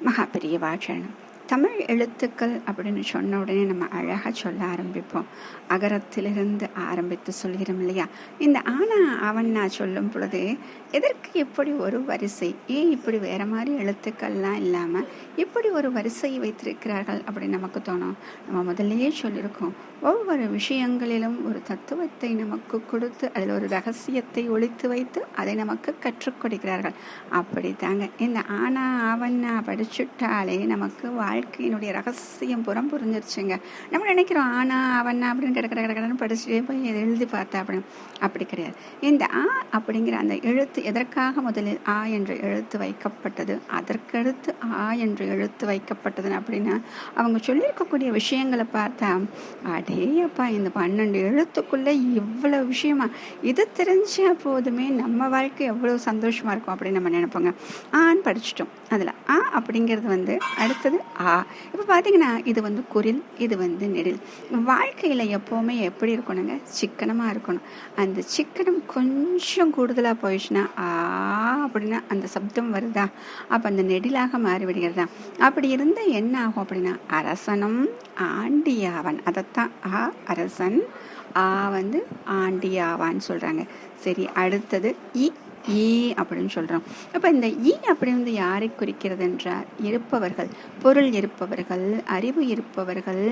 மகாபெரியவாச்சரணம். தமிழ் எழுத்துக்கள் அப்படின்னு சொன்ன உடனே நம்ம அழகாக சொல்ல ஆரம்பிப்போம். அகரத்திலிருந்து ஆரம்பித்து சொல்கிறோம் இல்லையா? இந்த ஆனா அவன்னா சொல்லும் பொழுது எதற்கு இப்படி ஒரு வரிசை, ஏன் இப்படி வேற மாதிரி எழுத்துக்கள்லாம் இல்லாமல் இப்படி ஒரு வரிசையை வைத்திருக்கிறார்கள் அப்படின்னு நமக்கு தோணும். நம்ம முதல்லையே சொல்லியிருக்கோம், ஒவ்வொரு விஷயங்களிலும் ஒரு தத்துவத்தை நமக்கு கொடுத்து அதில் ஒரு ரகசியத்தை ஒழித்து வைத்து அதை நமக்கு கற்றுக் கொடுக்கிறார்கள். அப்படி தாங்க இந்த ஆனா அவன்னா படிச்சுட்டாலே நமக்கு வாழ்க்கையினுடைய ரகசியம் புறம் புரிஞ்சிருச்சுங்க. நம்ம நினைக்கிறோம் ஆனா அவனா அப்படின்னு கடன்னு படிச்சுட்டே போய் எழுதி பார்த்தா அப்படின்னு. அப்படி கிடையாது. இந்த ஆ அப்படிங்கிற அந்த எழுத்து எதற்காக முதலில் ஆ என்ற எழுத்து வைக்கப்பட்டது, அதற்கடுத்து ஆ என்ற எழுத்து வைக்கப்பட்டதுன்னு அப்படின்னா அவங்க சொல்லியிருக்கக்கூடிய விஷயங்களை பார்த்தா அடேயப்பா இந்த 12 எழுத்துக்குள்ள இவ்வளவு விஷயமா, இது தெரிஞ்சா போதுமே நம்ம வாழ்க்கை எவ்வளவு சந்தோஷமா இருக்கும் அப்படின்னு நம்ம நினைப்போங்க. ஆன்னு படிச்சுட்டோம். அதில் ஆ அப்படிங்கிறது அடுத்தது ஆ. இப்போ பார்த்தீங்கன்னா இது குரில், இது நெடில். வாழ்க்கையில் எப்போவுமே எப்படி இருக்கணுங்க, சிக்கனமாக இருக்கணும். அந்த சிக்கனம் கொஞ்சம் கூடுதலாக போயிடுச்சுன்னா ஆ அப்படின்னா அந்த சப்தம் வருதா, அப்போ அந்த நெடிலாக மாறிவிடுகிறதா. அப்படி இருந்தால் என்ன ஆகும் அப்படின்னா அரசனும் ஆண்டியாவான். அதைத்தான் ஆ அரசன், ஆ ஆண்டியாவான்னு சொல்கிறாங்க. சரி, அடுத்தது இ ஈ அப்படின்னு சொல்கிறோம். அப்போ இந்த ஈ அப்படி யாரை குறிக்கிறது என்றால் இருப்பவர்கள், பொருள் இருப்பவர்கள், அறிவு இருப்பவர்கள்,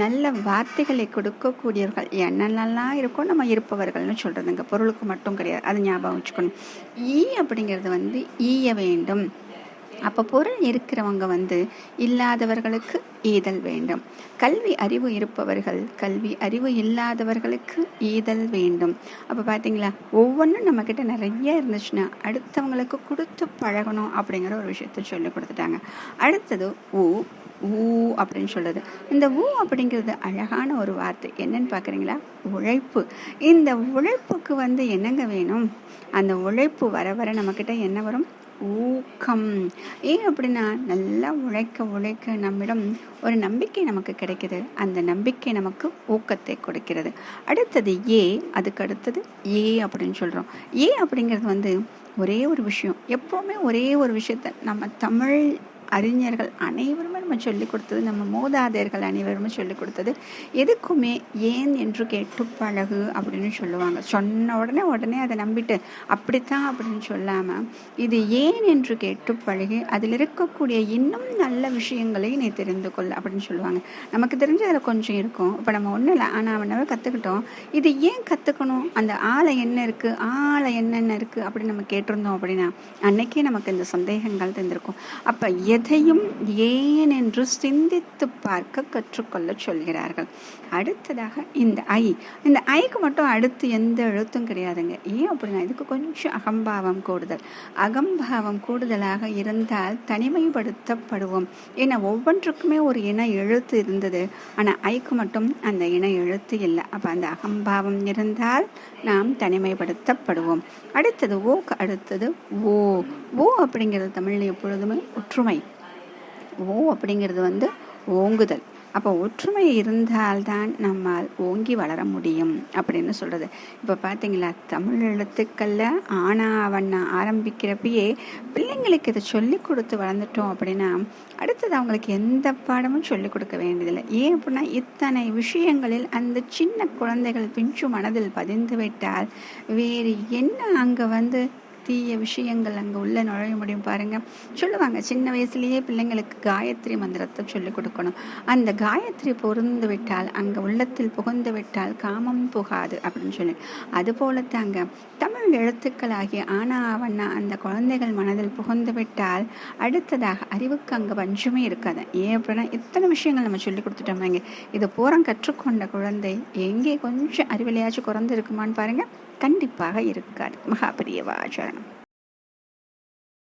நல்ல வார்த்தைகளை கொடுக்கக்கூடியவர்கள், என்னென்னலாம் இருக்கோ நம்ம இருப்பவர்கள்னு சொல்கிறதுங்க. பொருளுக்கு மட்டும் கிடையாது, அது ஞாபகம் வச்சுக்கணும். ஈ அப்படிங்கிறது ஈய வேண்டும். அப்போ பொருள் இருக்கிறவங்க இல்லாதவர்களுக்கு ஈதல் வேண்டும். கல்வி அறிவு இருப்பவர்கள் கல்வி அறிவு இல்லாதவர்களுக்கு ஈதல் வேண்டும். அப்போ பார்த்தீங்களா, ஒவ்வொன்றும் நம்மக்கிட்ட நிறைய இருந்துச்சுன்னா அடுத்தவங்களுக்கு கொடுத்து பழகணும் அப்படிங்கிற ஒரு விஷயத்த சொல்லி கொடுத்துட்டாங்க. அடுத்தது ஊ ஊ அப்படின்னு சொல்லுது. இந்த ஊ அப்படிங்கிறது அழகான ஒரு வார்த்தை. என்னன்னு பார்க்குறீங்களா? உழைப்பு. இந்த உழைப்புக்கு என்னங்க வேணும்? அந்த உழைப்பு வர வர நம்மக்கிட்ட என்ன வரும்? ஊக்கம். ஏன் அப்படின்னா நல்லா உழைக்க உழைக்க நம்மிடம் ஒரு நம்பிக்கை நமக்கு கிடைக்குது. அந்த நம்பிக்கை நமக்கு ஊக்கத்தை கொடுக்கிறது. அடுத்தது ஏ, அதுக்கு அடுத்தது ஏ அப்படின்னு சொல்கிறோம். ஏ அப்படிங்கிறது ஒரே ஒரு விஷயம். எப்போவுமே ஒரே ஒரு விஷயத்த நம்ம தமிழ் அறிஞர்கள் அனைவருமே நம்ம சொல்லிக் கொடுத்தது, நம்ம மூதாதையர்கள் அனைவருமே சொல்லிக் கொடுத்தது, எதுக்குமே ஏன் என்று கேட்டு பழகு அப்படின்னு சொல்லுவாங்க. சொன்ன உடனே அதை நம்பிட்டு அப்படித்தான் அப்படின்னு சொல்லாமல் இது ஏன் என்று கேட்டு பழகி அதில் இருக்கக்கூடிய இன்னும் நல்ல விஷயங்களை நீ தெரிந்து கொள் அப்படின்னு சொல்லுவாங்க. நமக்கு தெரிஞ்ச அதில் கொஞ்சம் இருக்கும். இப்போ நம்ம ஒன்றும் இல்லை, ஆனால் அவனாவே கற்றுக்கிட்டோம். இது ஏன் கற்றுக்கணும், அந்த ஆளை என்ன இருக்குது, ஆளை என்னென்ன இருக்குது அப்படின்னு நம்ம கேட்டிருந்தோம் அப்படின்னா அன்னைக்கே நமக்கு இந்த சந்தேகங்கள் தெரிந்திருக்கும். அப்போ எதையும் ஏன் என்று சிந்தித்து பார்க்க கற்றுக்கொள்ள சொல்கிறார்கள். அடுத்ததாக இந்த ஐ. இந்த ஐக்கு மட்டும் அடுத்து எந்த எழுத்தும் கிடையாதுங்க. ஏன் அப்படின்னா இதுக்கு கொஞ்சம் அகம்பாவம் கூடுதல். அகம்பாவம் கூடுதலாக இருந்தால் தனிமைப்படுத்தப்படுவோம். ஏன்னா ஒவ்வொன்றுக்குமே ஒரு இன எழுத்து இருந்தது, ஆனால் ஐக்கு மட்டும் அந்த இன எழுத்து இல்லை. அப்போ அந்த அகம்பாவம் இருந்தால் நாம் தனிமைப்படுத்தப்படுவோம். அடுத்தது ஓக்கு அடுத்தது ஓ. ஓ அப்படிங்கிறது தமிழில் எப்பொழுதுமே ஒற்றுமை. ஓ அப்படிங்கிறது ஓங்குதல். அப்போ ஒற்றுமை இருந்தால்தான் நம்மால் ஓங்கி வளர முடியும் அப்படின்னு சொல்கிறது. இப்போ பார்த்தீங்களா, தமிழ் எழுத்துக்களில் ஆனா அவன்னா ஆரம்பிக்கிறப்பயே பிள்ளைங்களுக்கு இதை சொல்லி கொடுத்து வளர்ந்துட்டோம் அப்படின்னா அடுத்தது அவங்களுக்கு எந்த பாடமும் சொல்லிக் கொடுக்க வேண்டியதில்லை. ஏன் அப்படின்னா இத்தனை விஷயங்களில் அந்த சின்ன குழந்தைகள் பிஞ்சு மனதில் பதிந்து விட்டால் வேறு என்ன அங்கே தீய விஷயங்கள் அங்கே உள்ள நுழைய முடியும் பாருங்கள். சொல்லுவாங்க, சின்ன வயசுலேயே பிள்ளைங்களுக்கு காயத்ரி மந்திரத்தை சொல்லிக் கொடுக்கணும். அந்த காயத்ரி பொருந்து விட்டால் அங்கே உள்ளத்தில் புகுந்து விட்டால் காமம் புகாது அப்படின்னு சொல்லி, அதுபோல தாங்க தமிழ் எழுத்துக்களாகிய ஆனா அவன்னா அந்த குழந்தைகள் மனதில் புகுந்து விட்டால் அடுத்ததாக அறிவுக்கு அங்கே பஞ்சமே இருக்காது. ஏன் அப்படின்னா இத்தனை விஷயங்கள் நம்ம சொல்லி கொடுத்துட்டோம்னாங்க. இது பூரா கற்றுக்கொண்ட குழந்தை எங்கே கொஞ்சம் அறிவிலையாச்சும் குறைந்து இருக்குமான்னு பாருங்கள், கண்டிப்பாக இருக்காது. மகாபெரியவாச்சரணம்.